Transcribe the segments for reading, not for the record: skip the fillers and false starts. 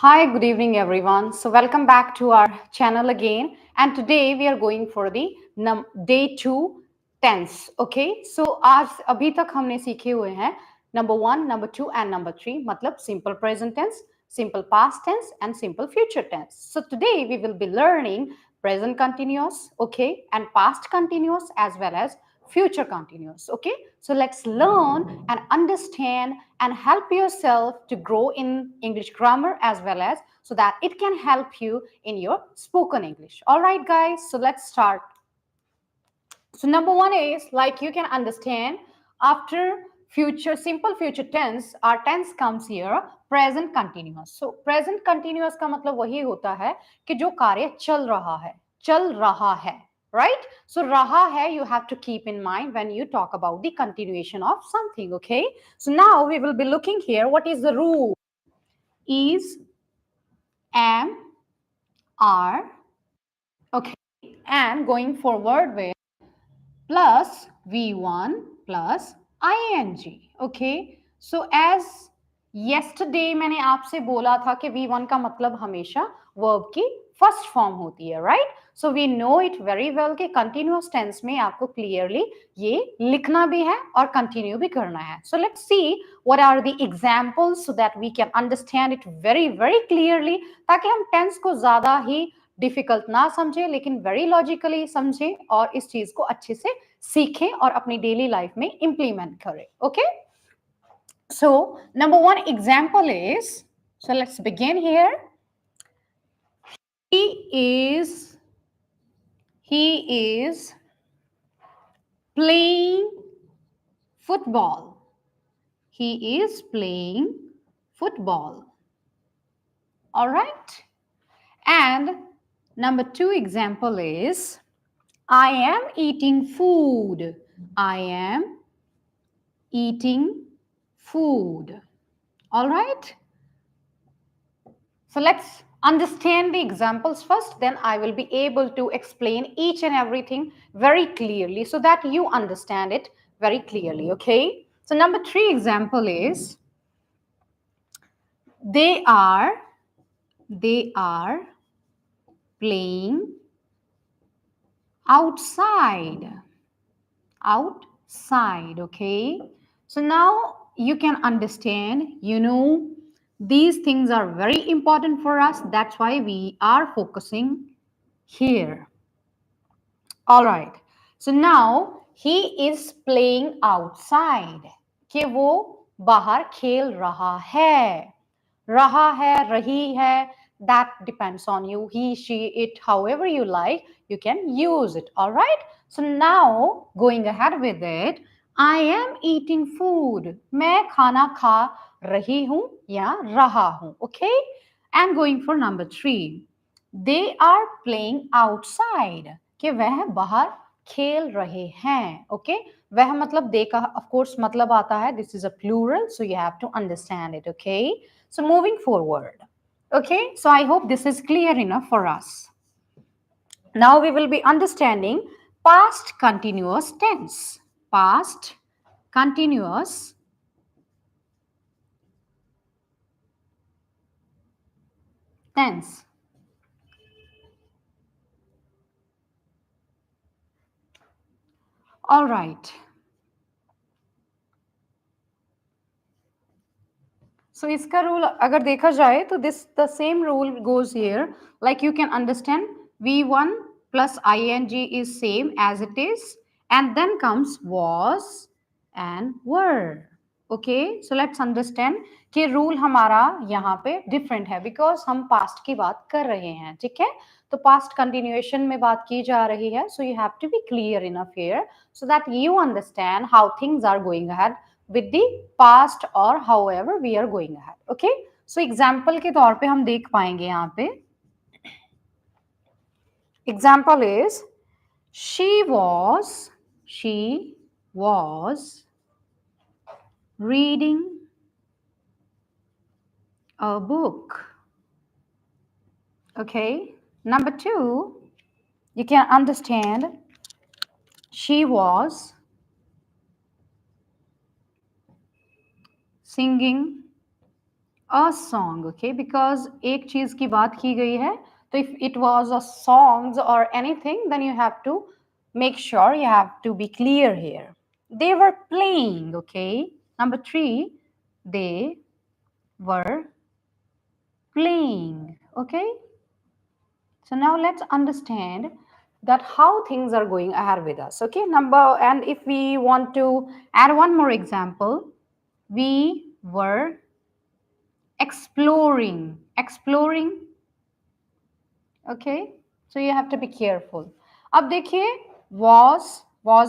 Hi, good evening, everyone. So, welcome back to our channel again. And today we are going for the day two tense. Okay, so आज अभी तक हमने सीखे हुए हैं number one, number two, and number three. मतलब simple present tense, simple past tense, and simple future tense. So today we will be learning present continuous, okay, and past continuous as well as future continuous. Okay, so let's learn and understand and help yourself to grow in English grammar as well as so that it can help you in your spoken English. All right, guys, so let's start. So number one is like you can understand after future simple future tense our tense comes here present continuous. So present continuous का मतलब वही होता है कि जो कार्य चल रहा है, right? So raha hai you have to keep in mind when you talk about the continuation of something. Okay, so now we will be looking here what is the rule. Is, am, are, okay, and going forward with plus V1 plus ing. Okay, so as yesterday मैंने आपसे बोला था कि V1 का मतलब हमेशा verb की first form होती है, right? So we know it very well कि कंटिन्यूअस टेंस में आपको क्लियरली ये लिखना भी है और कंटिन्यू भी करना है. So let's see what are the examples so that we can understand it very very clearly, ताकि हम टेंस को ज्यादा ही डिफिकल्ट ना समझें लेकिन वेरी लॉजिकली समझें और इस चीज को अच्छे से सीखें और अपनी डेली लाइफ में इंप्लीमेंट करें. Okay, so number one example is, so let's begin here. He is playing football. He is playing football. All right. And number two example is I am eating food. I am eating food. All right. So let's understand the examples first, then I will be able to explain each and everything very clearly so that you understand it very clearly. Okay, so number three example is they are playing outside. Okay, so now you can understand, these things are very important for us, that's why we are focusing here. All right, so now he is playing outside कि वो बाहर खेल रहा है रही है, that depends on you, he, she, it, however you like, you can use it. All right, so now going ahead with it, I am eating food, मैं खाना खा रही हूं या रहा हूं. Okay, and going for number three, they are playing outside कि वह बाहर खेल रहे हैं. ओके, वह मतलब दे का ऑफ कोर्स मतलब आता है, this is a plural, so you have to understand it. Okay, so moving forward. Okay, so I hope this is clear enough for us. Now we will be understanding past continuous tense. Past continuous tense. All right. So इसका rule अगर देखा जाए तो this the same rule goes here. Like you can understand V1 plus ing is same as it is, and then comes was and were. Okay, so let's understand कि rule हमारा यहाँ पे different है because हम past की बात कर रहे हैं. ठीक है, तो पास्ट कंटिन्यूएशन में बात की जा रही है. So you have to be clear enough here so that you understand how things are going ahead with the past or however we are going ahead. Okay, so example के तौर पे हम देख पाएंगे यहाँ पे. Example is she was reading a book. Okay, number two, you can understand she was singing a song, okay, because एक चीज की बात की गई है, तो if it was a songs or anything, then you have to make sure you have to be clear here. They were playing, okay. Number 3, they were playing, okay. So now let's understand that how things are going ahead with us, okay. And if we want to add one more example, we were exploring, okay. So you have to be careful. अब देखिए, was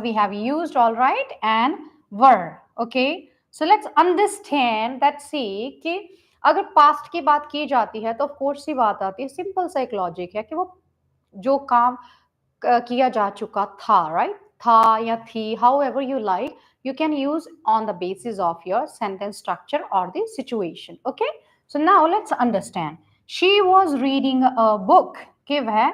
we have used, all right, and were, okay. So let's understand that, see कि अगर past की बात की जाती है तो of course सी बात आती है, simple सा एक logic है कि वो जो काम किया जा चुका था, right, था या थी, however you like, you can use on the basis of your sentence structure or the situation, okay. So now let's understand. She was reading a book, कि वह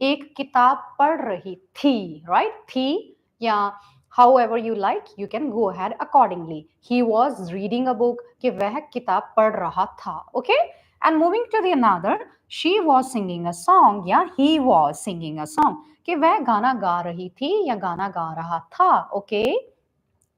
एक किताब पढ़ रही थी, right, थी या however you like, you can go ahead accordingly. He was reading a book, कि वह किताब पढ़ रहा था, okay. And moving to the another, she was singing a song या he was singing a song, कि वह गाना गा रही थी या गाना गा रहा था, okay.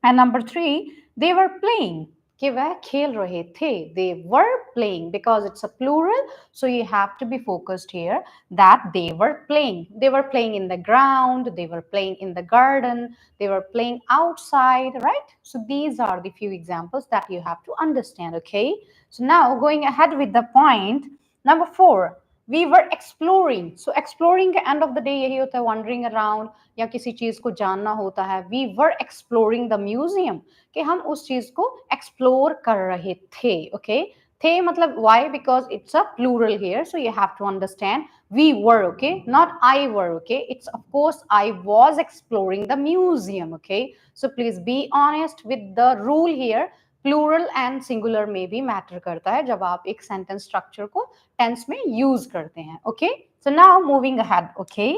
And number 3, they were playing, कि वह खेल रहे थे. They were playing because it's a plural, so you have to be focused here that they were playing. They were playing in the ground, they were playing in the garden, they were playing outside, right? So these are the few examples that you have to understand, okay? So now going ahead with the point, number 4, we were exploring. So exploring के end of the day यही होता है, wandering around या किसी चीज को जानना होता है. We were exploring the museum, कि हम उस चीज को explore कर रहे थे, okay. थे मतलब why, because it's a plural here, so you have to understand we were, okay, not I were, okay. It's of course I was exploring the museum, okay. So please be honest with the rule here. Plural and singular में भी matter करता है जब आप एक sentence structure को tense में use करते हैं, okay. So now moving ahead, okay.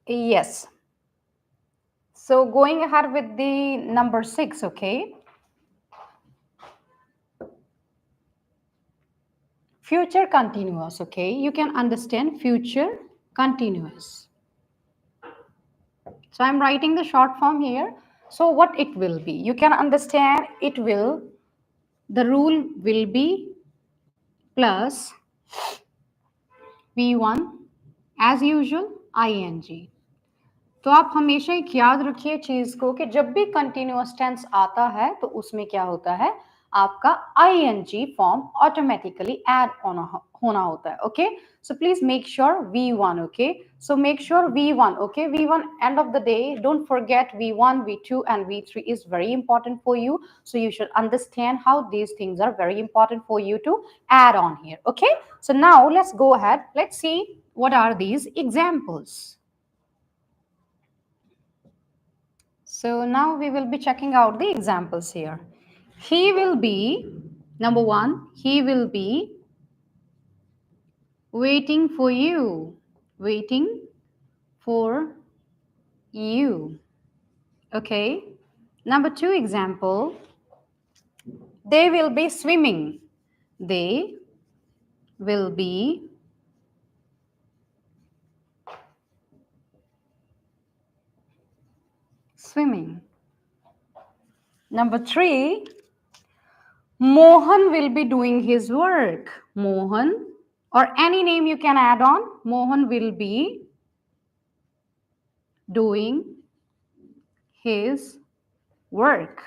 Yes. So going ahead with the number 6, okay. Future continuous, okay. You can understand future continuous. So I'm writing the short form here. So what it will be, you can understand it will, the rule will be plus V1 as usual ing. तो आप हमेशा एक याद रखिए चीज को कि जब भी कंटिन्यूअस टेंस आता है तो उसमें क्या होता है, आपका ing फॉर्म ऑटोमेटिकली ऐड होना होता है, okay. So please make sure V1, okay. So make sure V1, okay. V1 end of the day, don't forget V1, V2 and V3 is very important for you, so you should understand how these things are very important for you to add on here, okay. So now let's go ahead, let's see what are these examples. So now we will be checking out the examples here. He will be, number 1, he will be waiting for you. Waiting for you. Okay. Number 2 example, they will be swimming. They will be swimming. Number 3, Mohan will be doing his work. Mohan, or any name you can add on. Mohan will be doing his work.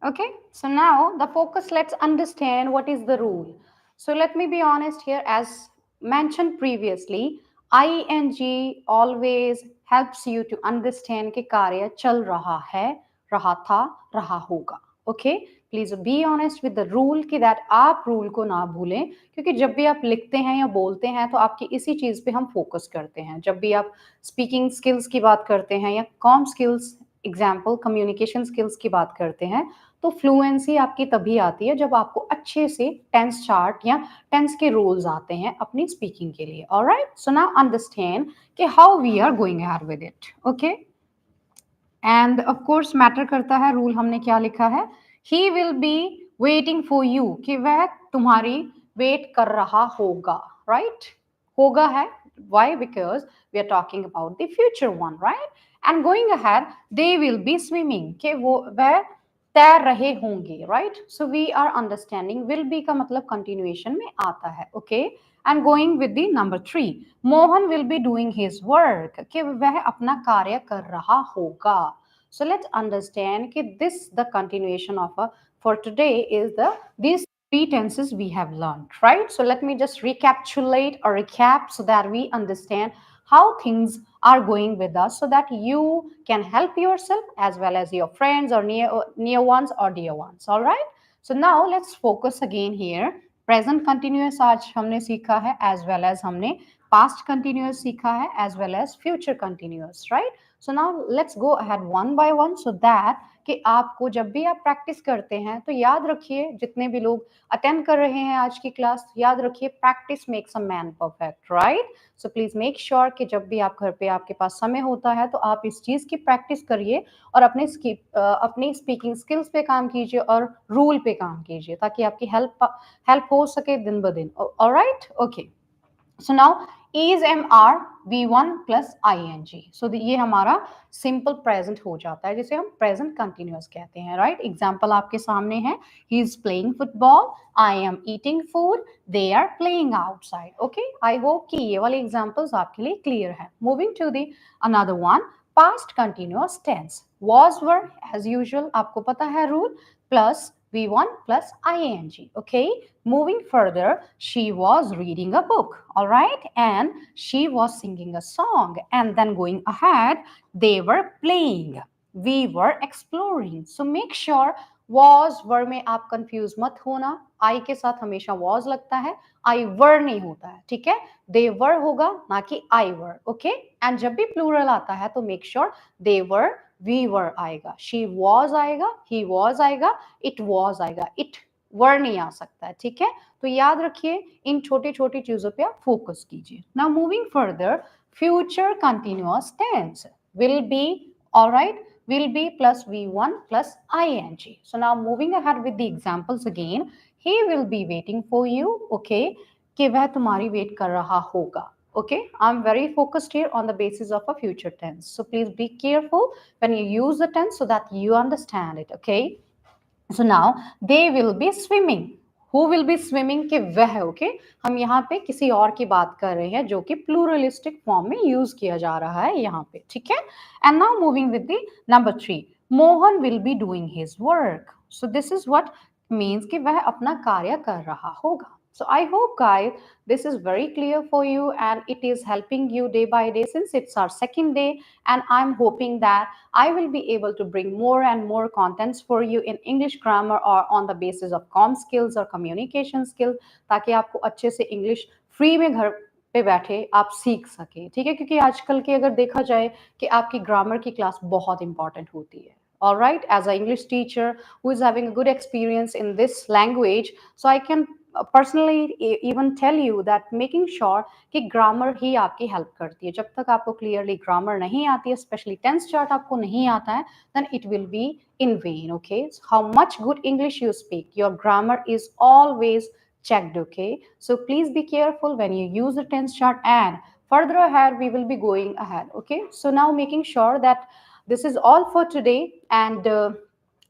Okay, so now the focus, let's understand what is the rule. So let me be honest here, as mentioned previously, ing always helps you to understand कि कार्य चल रहा है, रहा था, रहा होगा. Okay, please be honest with the rule कि दैट आप रूल को ना भूलें, क्योंकि जब भी आप लिखते हैं या बोलते हैं तो आपकी इसी चीज पे हम फोकस करते हैं. जब भी आप स्पीकिंग स्किल्स की बात करते हैं या com skills, example communication skills की बात करते हैं, तो फ्लुएंसी आपकी तभी आती है जब आपको अच्छे से टेंस चार्ट या टेंस के रूल्स आते हैं अपनी स्पीकिंग के लिए. ऑलराइट, सो नाउ अंडरस्टैंड कि how we are going ahead with it, okay. And of course matter करता है रूल हमने क्या लिखा है, he will be waiting for you, कि वह तुम्हारी वेट कर रहा होगा, राइट? होगा है, why? Because we are talking about the future one, right? And going ahead they will be swimming, कि वो वह तैर रहे होंगे, right? So we are understanding will be का मतलब कंटिन्यूएशन में आता है, okay? And going with the number 3, Mohan will be doing his work, कि वह अपना कार्य कर रहा होगा. So let's understand कि this the continuation of a for today is the these three tenses we have learned, right? So let me just recapitulate or recap so that we understand how things are going with us, so that you can help yourself as well as your friends or near ones or dear ones. All right, so now let's focus again here. Present continuous आज हमने सीखा है, as well as हमने past continuous सीखा है, as well as future continuous, right? So now let's go ahead one by one so that कि आपको जब भी आप प्रैक्टिस करते हैं तो याद रखिए, जितने भी लोग अटेंड कर रहे हैं आज की क्लास, याद रखिए practice makes a man perfect, right? So please make sure कि जब भी आप घर पे आपके पास समय होता है तो आप इस चीज की प्रैक्टिस करिए और अपनी स्पीकिंग स्किल्स पे काम कीजिए और रूल पे काम कीजिए, ताकि आपकी हेल्प हो सके दिन ब दिन. Alright, okay. So now is mr v1 plus ing. So ये हमारा सिंपल प्रेजेंट हो जाता है, जिसे हम प्रेजेंट कंटिन्यूअस कहते हैं, राइट? एग्जाम्पल आपके सामने है, he is playing football, I am eating food, they are playing outside. Okay, I hope कि ये वाले एग्जाम्पल्स आपके लिए क्लियर है. Moving to the another one, past continuous tense. was were as usual, आपको पता है rule, plus v1 plus ing. Okay, moving further, she was reading a book, all right, and she was singing a song, and then going ahead, they were playing, we were exploring. So make sure was were में आप confuse मत होना, आई के साथ हमेशा was लगता है, आई वर नहीं होता है, ठीक है? they were होगा, ना कि आई वर. ओके, एंड जब भी प्लूरल आता है तो make sure they were we were आएगा, she was आएगा, he was आएगा, it was आएगा, it were नहीं आ सकता है, ठीक है? तो याद रखिए, इन छोटी छोटी चीजों पे आप फोकस कीजिए. Now moving further, future continuous tense will be, all right, will be plus v1 plus ing. So now moving ahead with the examples again, he will be waiting for you, okay, कि वह तुम्हारी wait कर रहा होगा. Okay, I'm very focused here on the basis of a future tense. So please be careful when you use the tense so that you understand it. Okay. So now they will be swimming. Who will be swimming? कि वह. Okay, हम यहाँ पे किसी और की बात कर रहे हैं जो कि pluralistic form में use किया जा रहा है यहाँ पे, ठीक है? And now moving with the number 3, Mohan will be doing his work. So this is what means कि वह अपना कार्य कर रहा होगा. So I hope guys this is very clear for you and it is helping you day by day since it's our second day, and I'm hoping that I will be able to bring more and more contents for you in English grammar or on the basis of com skills or communication skills, ताकि आपको अच्छे से English free में घर पे बैठे आप सीख सके, ठीक है? क्योंकि आजकल के अगर देखा जाए कि आपकी ग्रामर की क्लास बहुत इंपॉर्टेंट होती है. All right, as an English teacher who is having a good experience in this language, so I can personally even tell you that making sure कि ग्रामर ही आपकी हेल्प करती है. जब तक आपको क्लियरली ग्रामर नहीं आती है, स्पेशली टेंस चार्ट आपको नहीं आता है, then it will be in vain. Okay, so how much good English you speak, your grammar is always checked. Okay, so please be careful when you use the tense chart, and further ahead we will be going ahead. Okay, so now making sure that this is all for today, and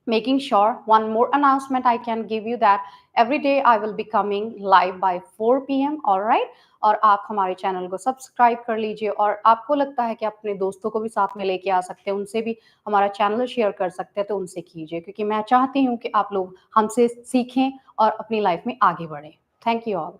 making sure one more announcement I can give you that every day I will be coming live by 4 p.m. all right, और आप हमारे channel को subscribe कर लीजिए, और आपको लगता है कि अपने दोस्तों को भी साथ में लेके आ सकते हैं, उनसे भी हमारा चैनल शेयर कर सकते हैं, तो उनसे कीजिए, क्योंकि मैं चाहती हूँ कि आप लोग हमसे सीखें और अपनी लाइफ में आगे बढ़ें. Thank you all.